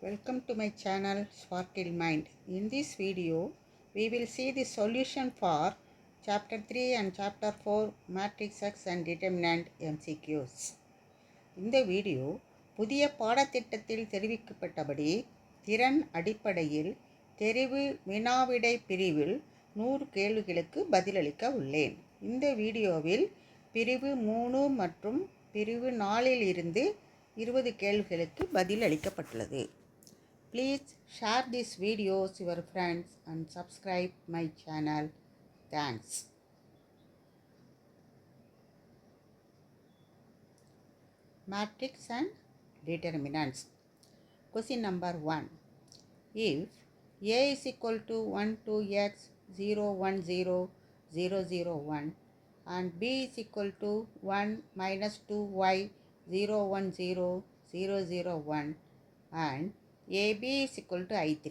Welcome to my channel Sparkle Mind. In this video, we will see the solution for Chapter 3 and Chapter 4 Matrix X and Determinant MCQs. இந்த video புதிய பாடத்திட்டத்தில் தெரிவிக்கப்பட்டபடி திறன் அடிப்படையில் தெரிவு வினாவிடை பிரிவில் 100 கேள்விகளுக்கு பதிலளிக்க உள்ளேன். இந்த வீடியோவில் பிரிவு 3 மற்றும் பிரிவு 4 இருந்து 20 கேள்விகளுக்கு பதில் அளிக்கப்பட்டுள்ளது. Please share this video with your friends and subscribe my channel. Thanks. Matrix and determinants. Question number 1. If A is equal to 1 2x 0 1 0 0 0 1 and B is equal to 1 minus 2y 0 1 0 0 0 1 and AB is equal to I3,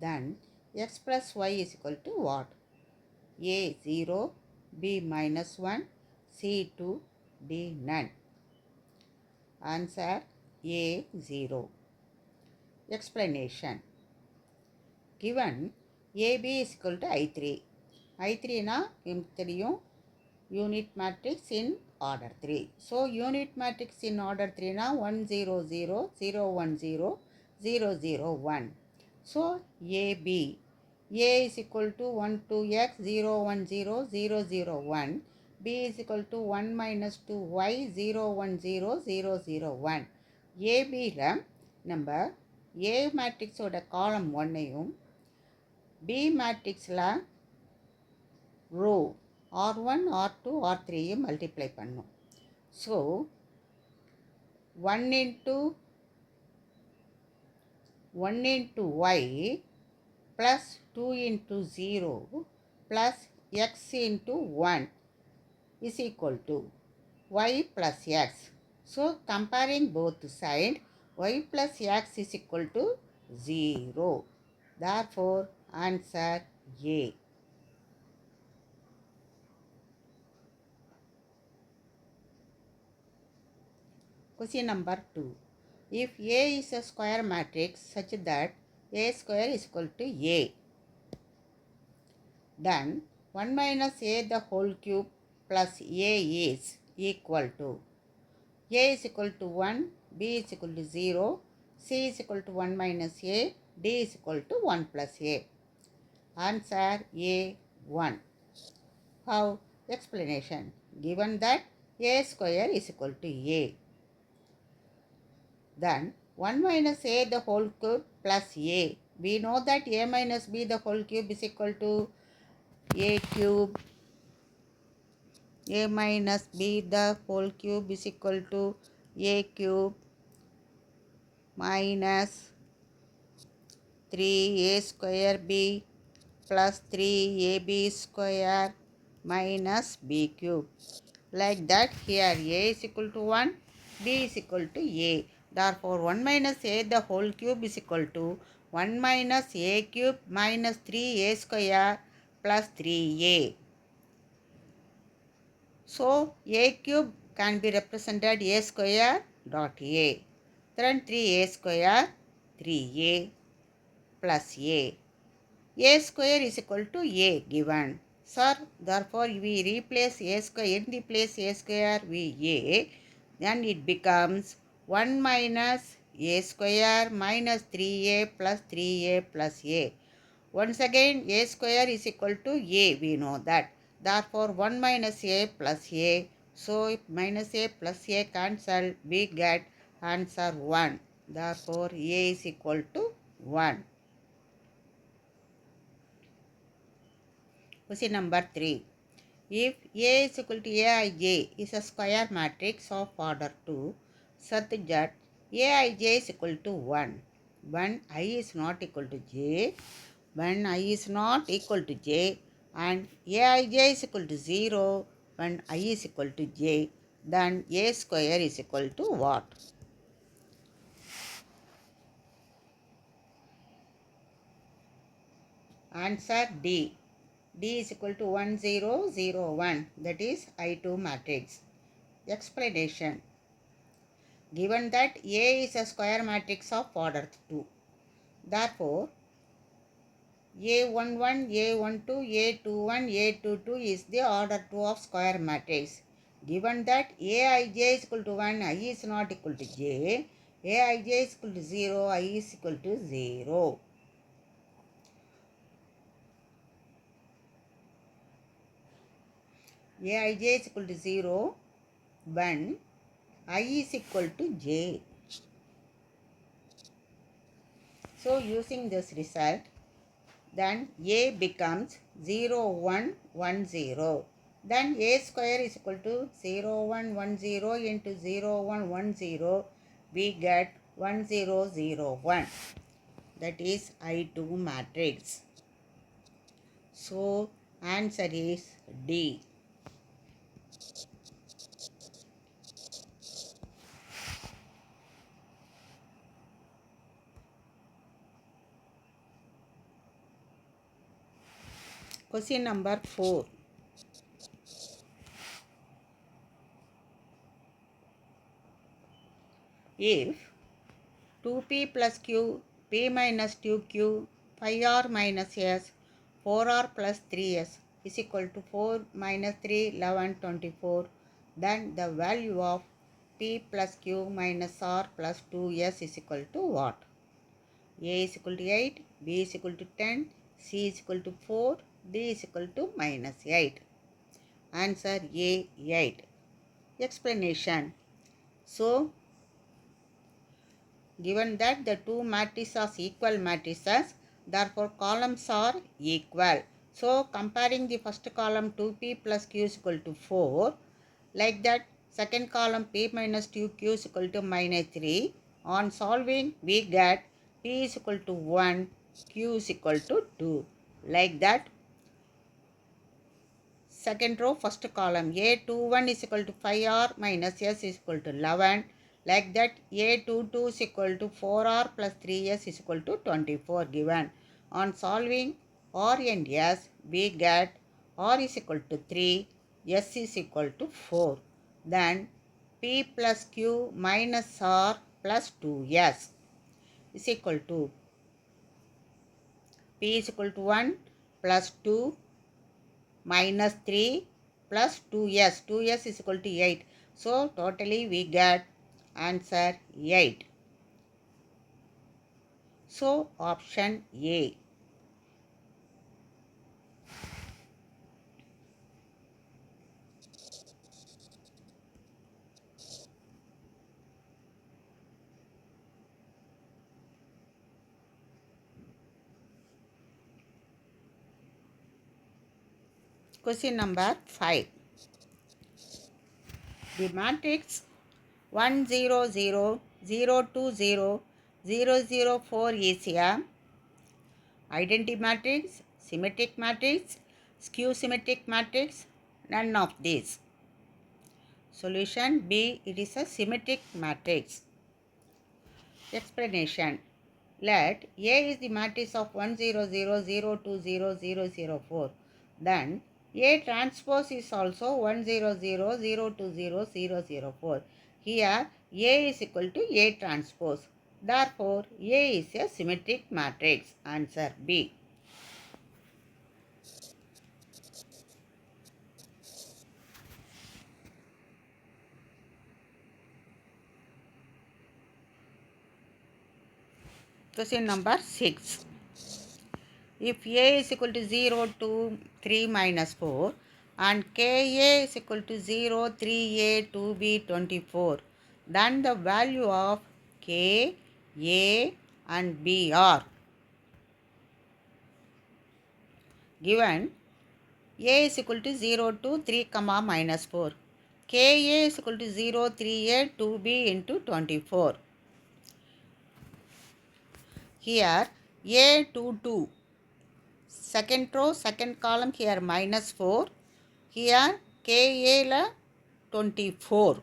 then x plus y is equal to what? A 0, B minus 1, C 2, D none. Answer A 0. Explanation. Given AB is equal to I3. I3 na தெரியும் unit matrix in order 3. So unit matrix in order 3 na 1 0 0 0 1 0 0 0 1. So AB A is equal to 1 2x 0 1 0 0 0 1. B is equal to 1 minus 2y 0 1 0 0 0 1. AB ல நம்ம A மேட்ரிக்ஸோட காலம் 1ஐயும் B மேட்ரிக்ஸில் row R1 R2 R3ஐயும் multiply பண்ணோம். So 1 into y plus 2 into 0 plus x into 1 is equal to y plus x. So comparing both sides, y plus x is equal to 0. Therefore answer A. Question number 2. If A is a square matrix such that A square is equal to A, then 1 minus A the whole cube plus A is equal to A is equal to 1, B is equal to 0, C is equal to 1 minus A, D is equal to 1 plus A. Answer A 1. How? Explanation. Given that A square is equal to A, then 1 minus A the whole cube plus A. We know that A minus B the whole cube is equal to A cube. A minus B the whole cube is equal to A cube minus 3A square B plus 3AB square minus B cube. Like that, here A is equal to 1, B is equal to A. Therefore 1 minus A the whole cube is equal to 1 minus A cube minus 3A square plus 3A. So A cube can be represented A square dot A. Then 3A square 3A plus A. A square is equal to A given. Sir, therefore we replace A square in the place A square with A. Then it becomes 1 minus A square minus 3A plus 3A plus A. Once again A square is equal to A, we know that. Therefore 1 minus A plus A. So minus A plus A cancel, we get answer 1. Therefore A is equal to 1. Question number 3. If A is equal to Aij is a square matrix of order 2 such that Aij is equal to 1 when I is not equal to J, when I is not equal to J, and Aij is equal to 0 when I is equal to J, then A square is equal to what? Answer D. D is equal to 1 0 0 1, that is I2 matrix. Explanation. Given that A is a square matrix of order 2, Therefore, A11, A12, A21, A22 is the order 2 of square matrix. Given that Aij is equal to 1, I is not equal to j, Aij is equal to 0, I is equal to 0. Aij is equal to 0 when I is equal to j. So using this result, then A becomes 0, 1, 1, 0. Then A square is equal to 0, 1, 1, 0 into 0, 1, 1, 0. We get 1, 0, 0, 1. That is I2 matrix. So answer is D. Question number 4. If 2p plus q, p minus 2q, 5r minus s, 4r plus 3s is equal to 4 minus 3, 11, 24, then the value of p plus q minus r plus 2s is equal to what? A is equal to 8, b is equal to 10, c is equal to 4, d is equal to minus 8. Answer A, 8. Explanation. So, given that the two matrices are equal matrices, therefore columns are equal. So comparing the first column 2p plus q is equal to 4, like that second column p minus 2q is equal to minus 3. On solving, we get p is equal to 1, q is equal to 2. Like that, second row first column A21 is equal to 5r minus s is equal to 11. Like that A22 is equal to 4r plus 3s is equal to 24 given. On solving r and s, we get r is equal to 3, s is equal to 4. Then p plus q minus r plus 2s is equal to p is equal to 1 plus 2 minus 3 plus 2s. 2s is equal to 8. So totally we get answer 8. So option A. Question number 5. The matrix 1 0 0 0 2 0 0 0 4 is a identity matrix, symmetric matrix, skew symmetric matrix, none of these. Solution B, it is a symmetric matrix. Explanation. Let A is the matrix of 1 0 0 0 2 0 0 0 4. Then A transpose is also 1 0 0 0 2 0 0 0 4. Here A is equal to A transpose. Therefore, A is a symmetric matrix. Answer B. Question number 6. If A is equal to 0, 2, 3 minus 4 and Ka is equal to 0, 3A, 2B, 24, then the value of K, A and B are given. A is equal to 0, 2, 3, minus 4. Ka is equal to 0, 3A, 2B into 24. Here A 2, 2. Second row, second column here minus 4. Here Ka la 24.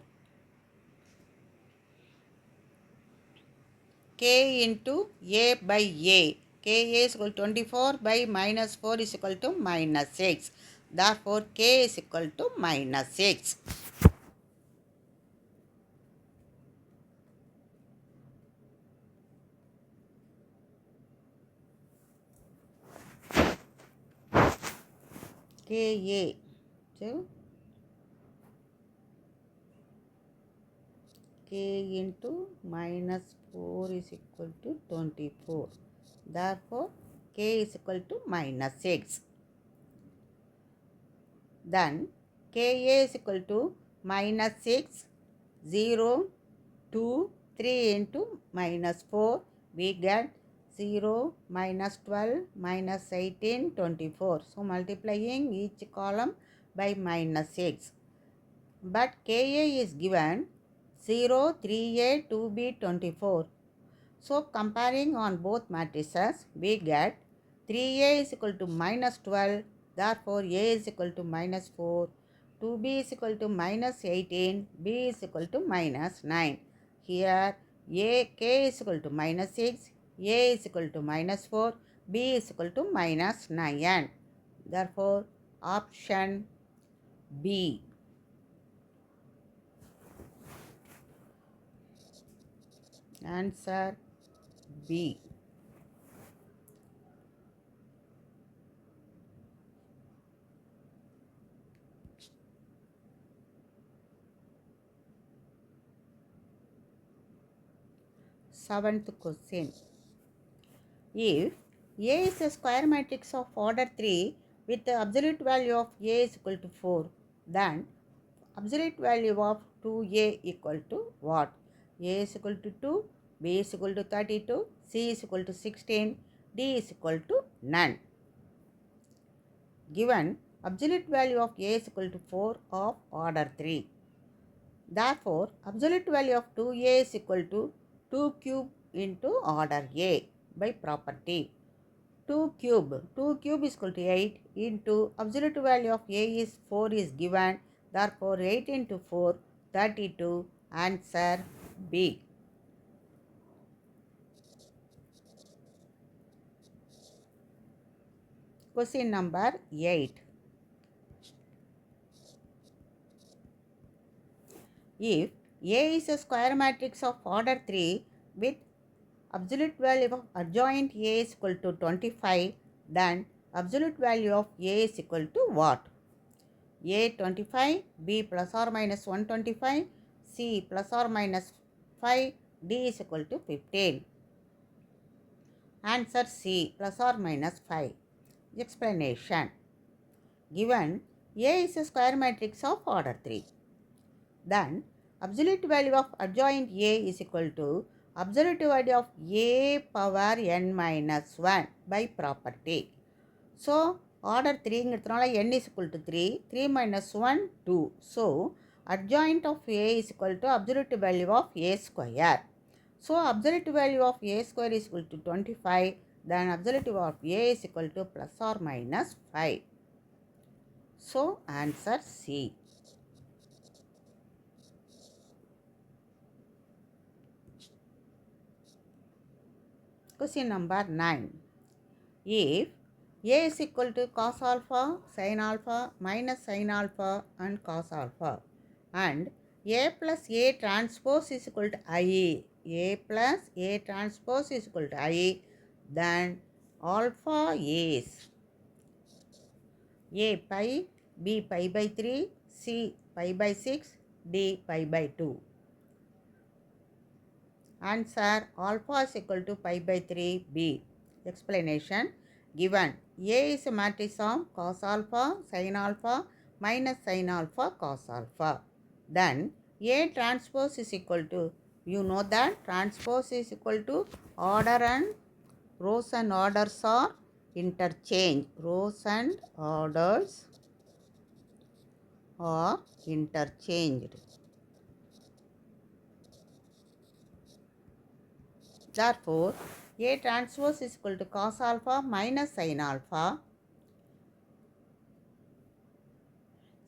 K into A by A. Ka is equal to 24 by minus 4 is equal to minus 6. Therefore, K is equal to minus 6. Ka. So k into minus 4 is equal to 24. Therefore, k is equal to minus 6. Then Ka is equal to minus 6, 0, 2, 3 into minus 4. We get 0, minus 12, minus 18, 24. So multiplying each column by minus 6. But Ka is given 0, 3a, 2b, 24. So comparing on both matrices, we get 3a is equal to minus 12, therefore a is equal to minus 4, 2b is equal to minus 18, b is equal to minus 9. Here k is equal to minus 6, a is equal to minus 4, b is equal to minus 9. Therefore, option B. Answer B. Seventh question. If A is a square matrix of order 3 with the absolute value of A is equal to 4, then absolute value of 2A equal to what? A is equal to 2, B is equal to 32, C is equal to 16, D is equal to none. Given absolute value of A is equal to 4 of order 3. Therefore, absolute value of 2A is equal to 2 cube into order A by property. 2 cube is equal to 8 into absolute value of A is 4 is given. Therefore, 8 into 4, 32. Answer B. Question number 8. If A is a square matrix of order 3 with absolute value of adjoint A is equal to 25, then absolute value of A is equal to what? A 25, B plus or minus 125, C plus or minus 5, D is equal to 15. Answer C plus or minus 5. Explanation. Given A is a square matrix of order 3, then absolute value of adjoint A is equal to absolute value of A power n minus 1 by property. So, order 3 n is equal to 3, 3 minus 1, 2. So, adjoint of A is equal to absolute value of A square. So, absolute value of A square is equal to 25, then absolute value of A is equal to plus or minus 5. So, answer C. Question number 9. If A is equal to cos alpha, sin alpha, minus sin alpha and cos alpha, and A plus A transpose is equal to I, A plus A transpose is equal to I, then alpha is A pi, B pi by 3, C pi by 6, D pi by 2. Answer alpha is equal to pi by 3, B. Explanation. Given A is a matrix of cos alpha, sin alpha, minus sin alpha, cos alpha. Then A transpose is equal to, you know that transpose is equal to order and rows and orders are interchange. Rows and orders are interchanged. Therefore, A transpose is equal to cos alpha minus sin alpha,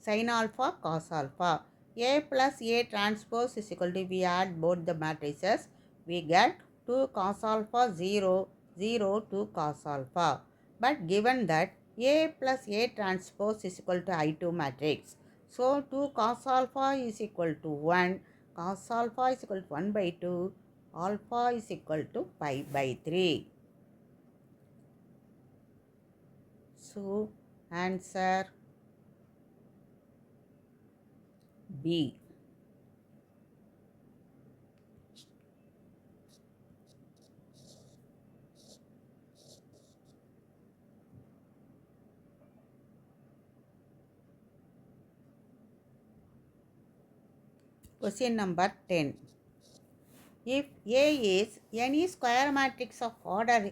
sin alpha, cos alpha. A plus A transpose is equal to, we add both the matrices, we get 2 cos alpha 0, 0, 2 cos alpha. But given that A plus A transpose is equal to I2 matrix, so 2 cos alpha is equal to 1, cos alpha is equal to 1 by 2, alpha is equal to pi by 3. So, answer B. Question number 10. If A is any square matrix of order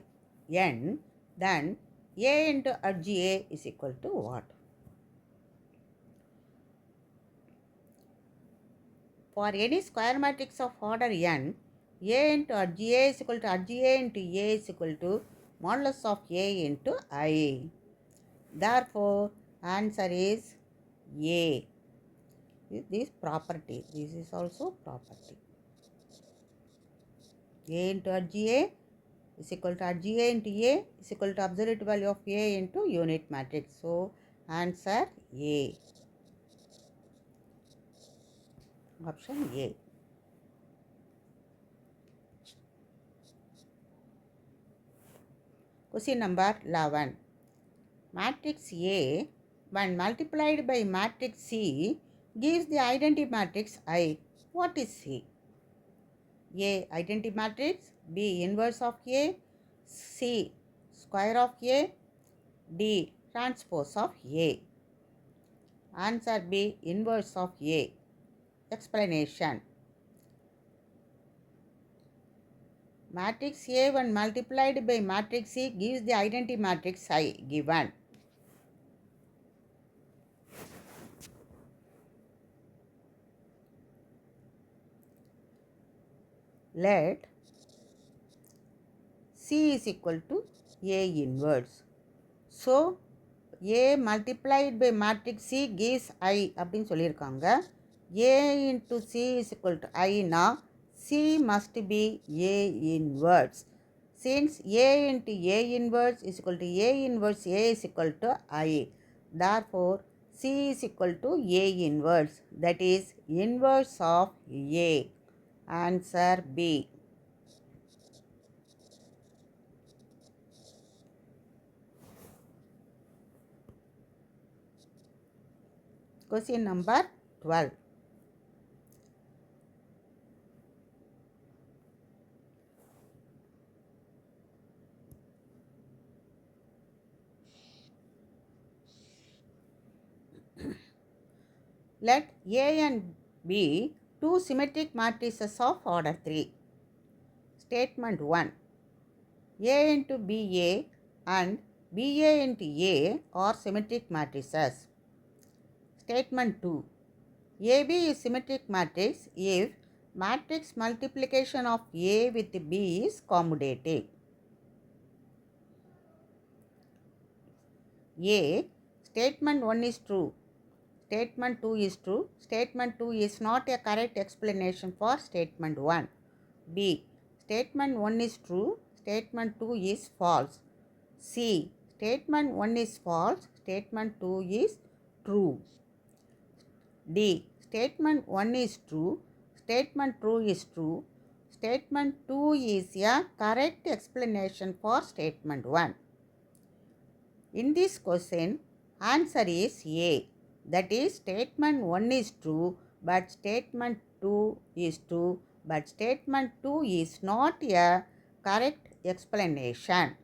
n, then A into RGA is equal to what? For any square matrix of order n, A into RGA is equal to RGA into A is equal to modulus of A into I. Therefore, answer is A. This property. This is also property. A into RGA is equal to RGA into A is equal to absolute value of A into unit matrix. So, answer A. Option A. Question number 11. Matrix A, when multiplied by matrix C, gives the identity matrix I. What is C? A. Identity matrix. B. Inverse of A. C. Square of A. D. Transpose of A. Answer B. Inverse of A. Explanation. Matrix A when multiplied by matrix C gives the identity matrix I given. Let C is equal to A inverse. So, A multiplied by matrix C gives I அப்படின்னு சொல்லியிருக்காங்க. A into C is equal to I na C must be A inverse. Since A into A inverse is equal to A inverse A is equal to I. Therefore, C is equal to A inverse. That is inverse of A. Answer B. Question number 12. Let A and B two symmetric matrices of order 3. Statement 1. A into BA and BA into A are symmetric matrices. Statement 2. AB is symmetric matrix if matrix multiplication of A with B is commutative. A. Statement 1 is true. Statement 2 is true. Statement 2 is not a correct explanation for statement 1. B. Statement 1 is true. Statement 2 is false. C. Statement 1 is false. Statement 2 is true. D. Statement 1 is true. Statement 2 is true. Statement 2 is a correct explanation for statement 1. In this question, answer is A. That is, statement 1 is true, but statement 2 is true, but statement 2 is not a correct explanation.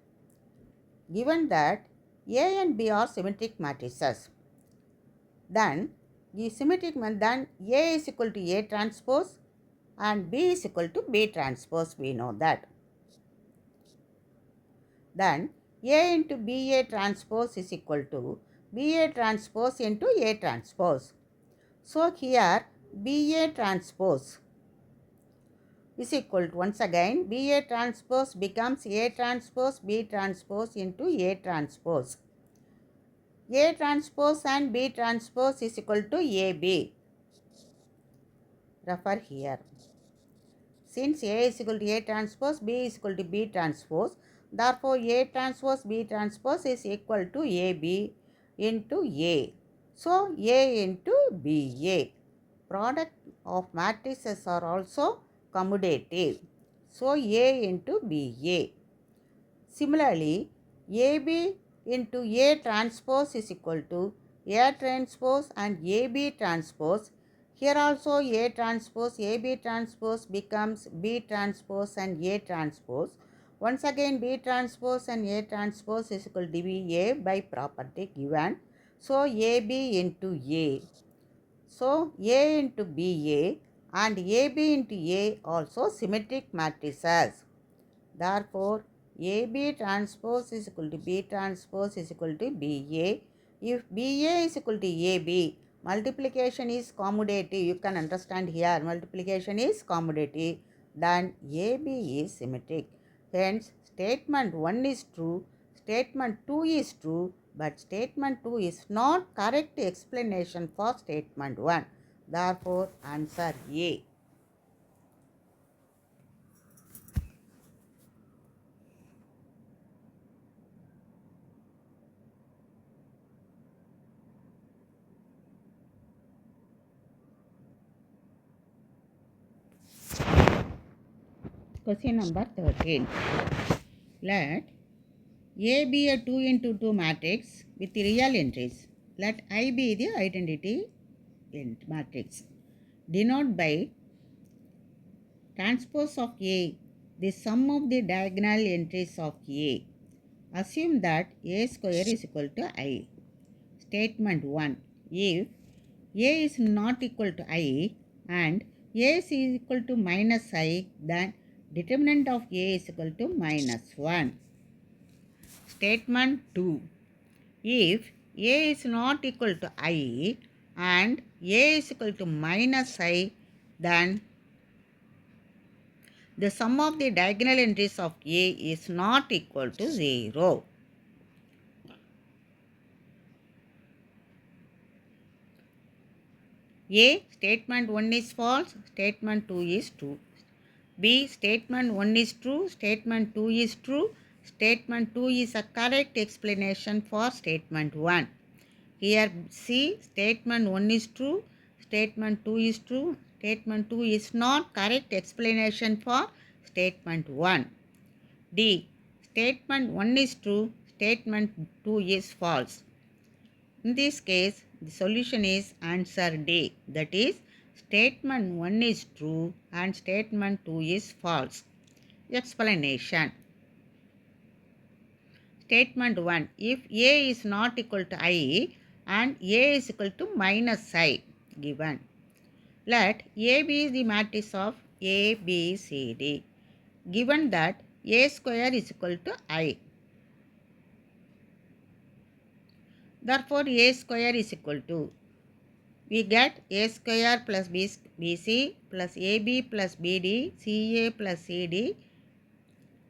Given that A and B are symmetric matrices, then A is equal to A transpose and B is equal to B transpose. We know that. Then A into BA transpose is equal to BA transpose into A transpose. So here BA transpose is equal to, once again, BA transpose becomes A transpose B transpose into A transpose. A transpose and B transpose is equal to AB. Refer here. Since A is equal to A transpose, B is equal to B transpose, therefore A transpose B transpose is equal to AB into A. So A into BA. Product of matrices are also commutative. So A into BA. Similarly, AB into A transpose is equal to A transpose and AB transpose. Here also A transpose, AB transpose becomes B transpose and A transpose. Once again B transpose and A transpose is equal to BA by property given. So AB into A. So A into BA and AB into A also symmetric matrices. Therefore, AB transpose is equal to B transpose is equal to BA. If BA is equal to AB, multiplication is commutative. You can understand here, multiplication is commutative. Then AB is symmetric. Hence, statement 1 is true, statement 2 is true, but statement 2 is not correct explanation for statement 1. Therefore, answer A. Question number 13. Let A be a 2 into 2 matrix with real entries. Let I be the identity matrix. Denote by transpose of A the sum of the diagonal entries of A. Assume that A square is equal to I. Statement 1. If A is not equal to I and A is equal to minus I, then determinant of A is equal to minus 1. Statement 2. If A is not equal to I and A is equal to minus I, then the sum of the diagonal entries of A is not equal to 0. A. Statement 1 is false, statement 2 is true. B. Statement 1 is true, statement 2 is true. Statement 2 is a correct explanation for statement 1. Here C. Statement 1 is true, statement 2 is true. Statement 2 is not correct explanation for statement 1. D. Statement 1 is true, statement 2 is false. In this case, the solution is answer D. That is, statement 1 is true and statement 2 is false. Explanation. Statement 1. If A is not equal to I and A is equal to minus I given, let A be the matrix of A, B, C, D. Given that A square is equal to I. Therefore, A square is equal to, we get A square plus BC plus AB plus BD, CA plus CD,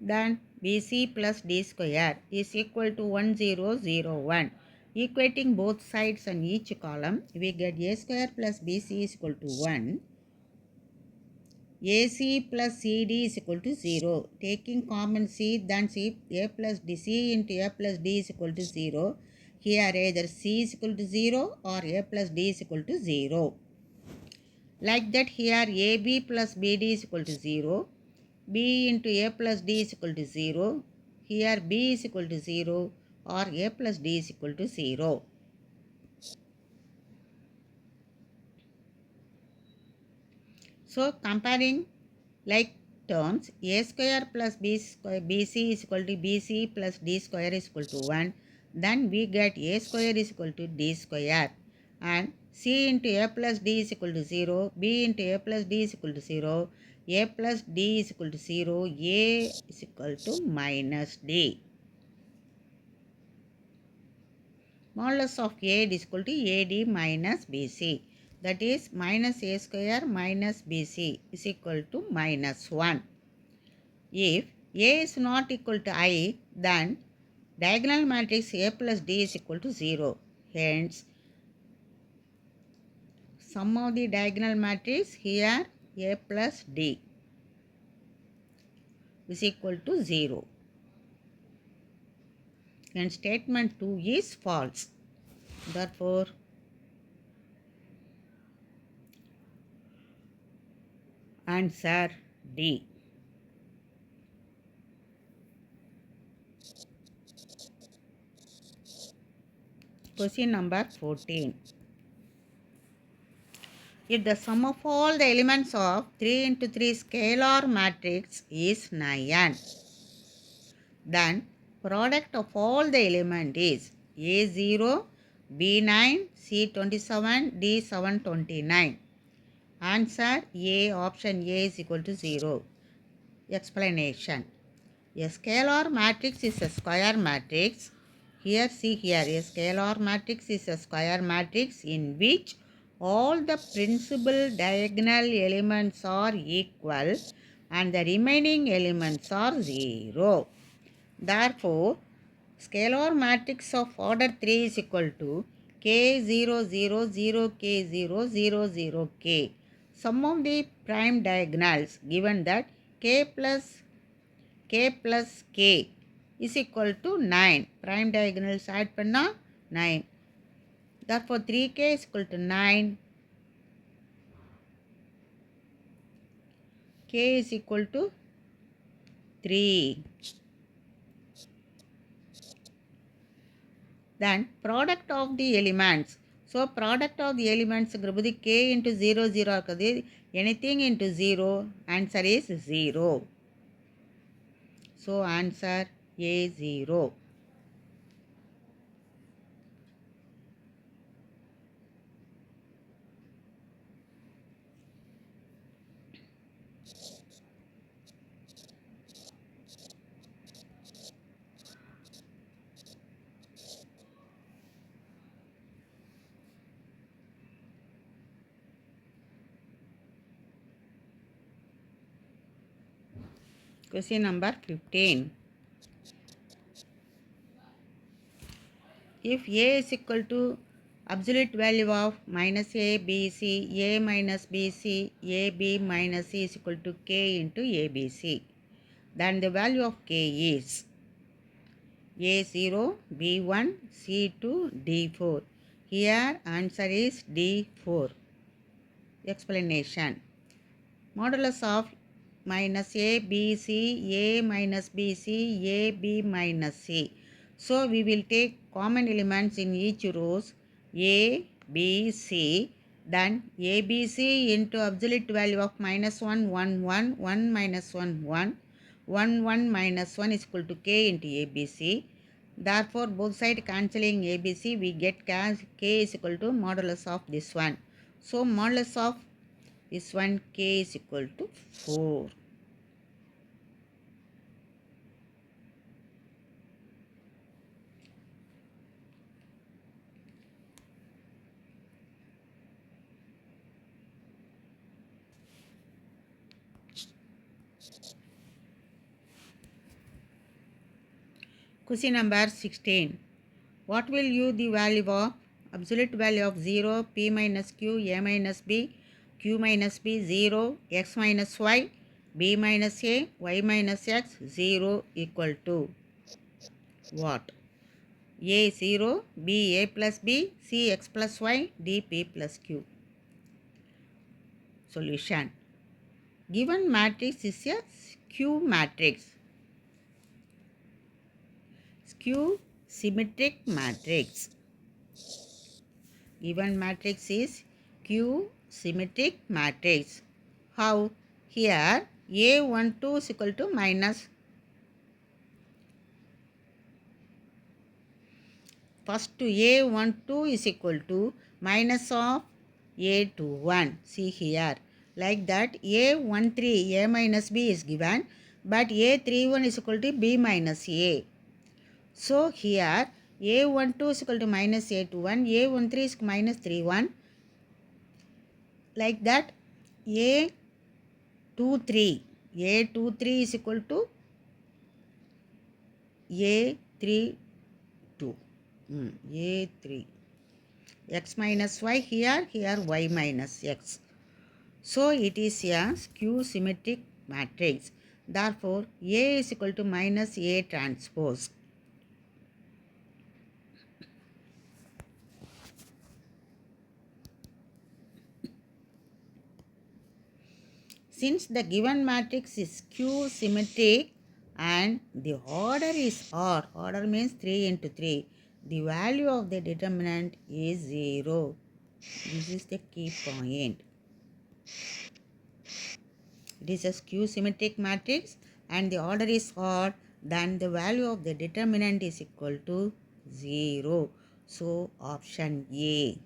then BC plus D square is equal to 1001. Equating both sides and each column, we get A square plus BC is equal to 1. AC plus CD is equal to 0. Taking common C, then C, A plus D, C into A plus D is equal to 0. Here either C is equal to 0 or A plus D is equal to 0. Like that here AB plus BD is equal to 0. B into A plus D is equal to 0. Here B is equal to 0 or A plus D is equal to 0. So comparing like terms, A square plus B square, BC is equal to BC plus D square is equal to 1. Then we get A square is equal to D square. And C into A plus D is equal to 0. B into A plus D is equal to 0. A plus D is equal to 0. A is equal to minus D. Modulus of A is equal to AD minus BC. That is minus A square minus BC is equal to minus 1. If A is not equal to I, then diagonal matrix A plus D is equal to 0. Hence, sum of the diagonal matrix here A plus D is equal to 0. And statement 2 is false. Therefore, answer D. Question number 14. if the sum of all the elements of 3 into 3 scalar matrix is 9, then product of all the element is A0, B9, C27, D729. Answer A, option A is equal to 0. Explanation. A scalar matrix is a square matrix. Here, see here, a scalar matrix is a square matrix in which all the principal diagonal elements are equal and the remaining elements are 0. Therefore, scalar matrix of order 3 is equal to K0, 0, 0, K0, 0, 0, K. Sum of the prime diagonals given that K plus K is equal to 9. Prime diagonals add panna 9. Therefore, 3K is equal to 9. K is equal to 3. Then product of the elements. So product of the elements K into 0 0 anything into 0, answer is 0. So answer A 0. Question number 15. If A is equal to absolute value of minus A, B, C, A minus B, C, A, B minus C is equal to K into A, B, C, then the value of K is A0, B1, C2, D4. Here answer is D4. Explanation. Modulus of minus A, B, C, A minus B, C, A, B minus C. So we will take common elements in each rows A, B, C. Then A, B, C into absolute value of minus 1, 1, 1, 1 minus 1, 1. 1, 1 minus 1 is equal to K into A, B, C. Therefore, both sides cancelling A, B, C, we get K is equal to modulus of this one. So, modulus of this one K is equal to 4. Question number 16. What will you the value of absolute value of 0, P minus Q, A minus B, Q minus B, 0, X minus Y, B minus A, Y minus X, 0 equal to what? A 0, B A plus B, C X plus Y, D P plus Q. Solution. Given matrix is a skew matrix. Skew symmetric matrix. Given matrix is Q symmetric matrix. How? Here A12 is equal to minus. First A12 is equal to minus of A21. See here. Like that A13 A minus B is given, but A31 is equal to B minus A. So here A12 is equal to minus A21, A13 is minus 31. Like that A23 is equal to A32. A3. X minus Y here Y minus X. So it is a skew symmetric matrix. Therefore, A is equal to minus A transpose. Since the given matrix is skew symmetric and the order is R, order means 3 into 3, the value of the determinant is 0. This is the key point. It is a skew symmetric matrix and the order is odd, then the value of the determinant is equal to 0. So option A.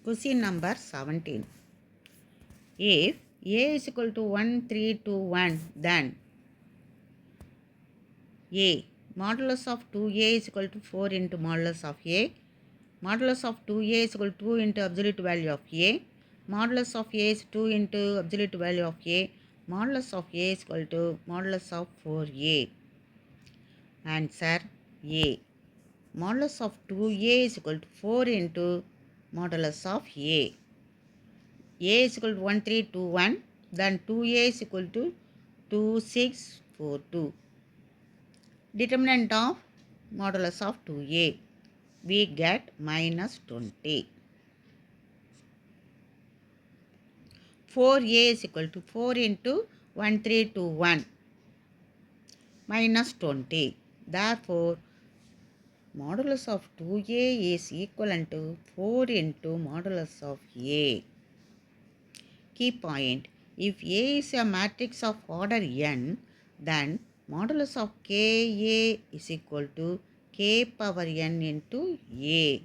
Question number 17. If A is equal to 1, 3, 2, 1, then A modulus of 2A is equal to 4 into modulus of A. Modulus of 2A is equal to 2 into absolute value of A. Modulus of A is 2 into absolute value of A. Modulus of A is equal to modulus of 4A. Answer A. Modulus of 2A is equal to 4 into modulus of A. A is equal to 1, 3, 2, 1. Then 2A is equal to 2, 6, 4, 2. Determinant of modulus of 2A. We get minus 20. 4A is equal to 4 into 1, 3, 2, 1 minus 20. Therefore, modulus of 2A is equivalent to 4 into modulus of A. Key point. If A is a matrix of order n, then modulus of Ka is equal to k power n into A.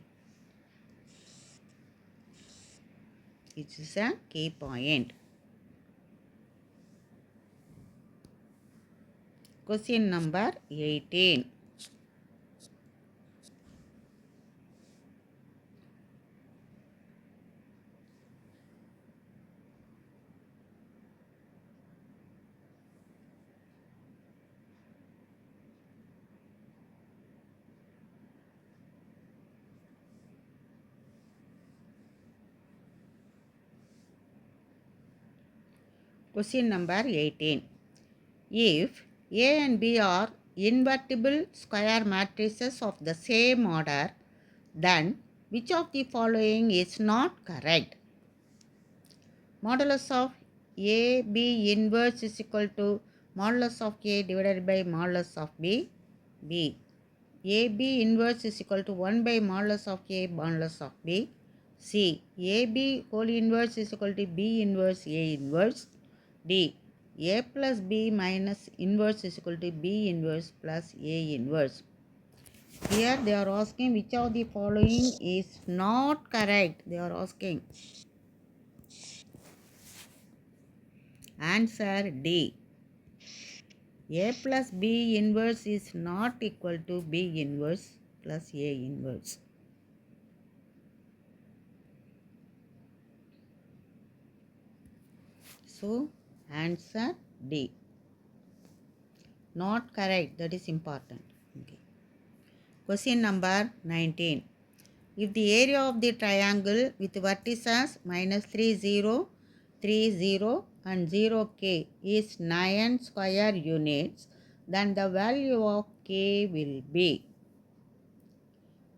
It is a key point. Question number 18. Question number 18. If A and B are invertible square matrices of the same order, then which of the following is not correct? Modulus of AB inverse is equal to modulus of A divided by modulus of B. B. AB inverse is equal to 1 by modulus of A modulus of B. C. AB whole inverse is equal to B inverse A inverse. D. A plus B minus inverse is equal to B inverse plus A inverse. Here they are asking which of the following is not correct. They are asking. Answer D. A plus B inverse is not equal to B inverse plus A inverse. So, answer D. Not correct, that is important. Okay. Question number 19. If the area of the triangle with vertices minus 3, 0, 3, 0 and 0k is 9 square units, then the value of k will be.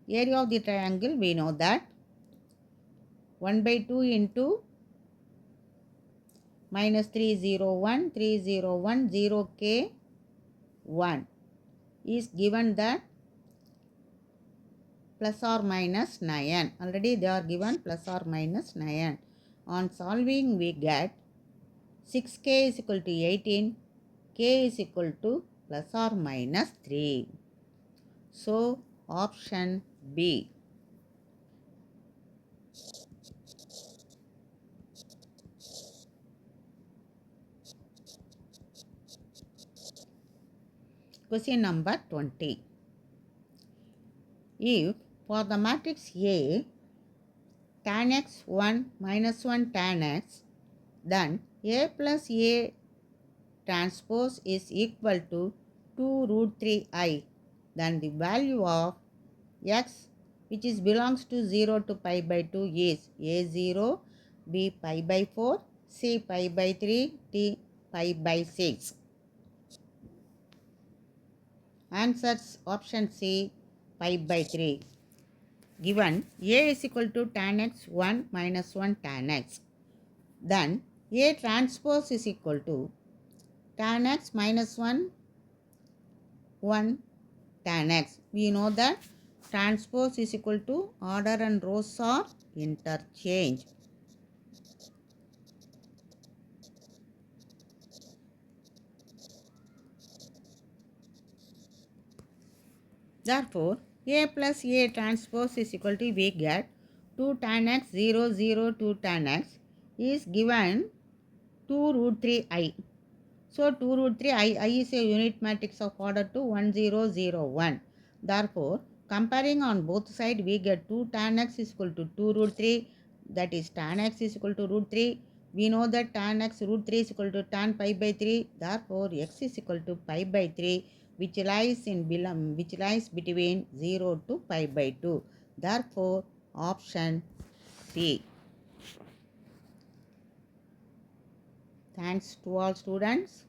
Area of the triangle, we know that 1 by 2 into minus 3, 0, 1, 3, 0, 1, 0k 1 is given that plus or minus 9. Already they are given plus or minus 9. On solving we get 6k is equal to 18, k is equal to plus or minus 3. So option B. Question number 20. If for the matrix A tan x 1 minus 1 tan x, then A plus A transpose is equal to 2 root 3i, then the value of x which is belongs to 0 to pi by 2 is A0, B pi by 4, C pi by 3, D pi by 6. Answers option C pi by 3. Given A is equal to tan x 1 minus 1 tan x, then A transpose is equal to tan x minus 1 1 tan x. We know that transpose is equal to order and rows are interchanged. Therefore, A plus A transpose is equal to, we get 2 tan x 0 0 2 tan x is given 2 root 3 I. So 2 root 3 I is a unit matrix of order to 1 0 0 1. Therefore, comparing on both sides, we get 2 tan x is equal to 2 root 3, that is tan x is equal to root 3. We know that tan x root 3 is equal to tan pi by 3. Therefore, x is equal to pi by 3, which lies between 0 to pi by 2. Therefore, option C. Thanks to all students.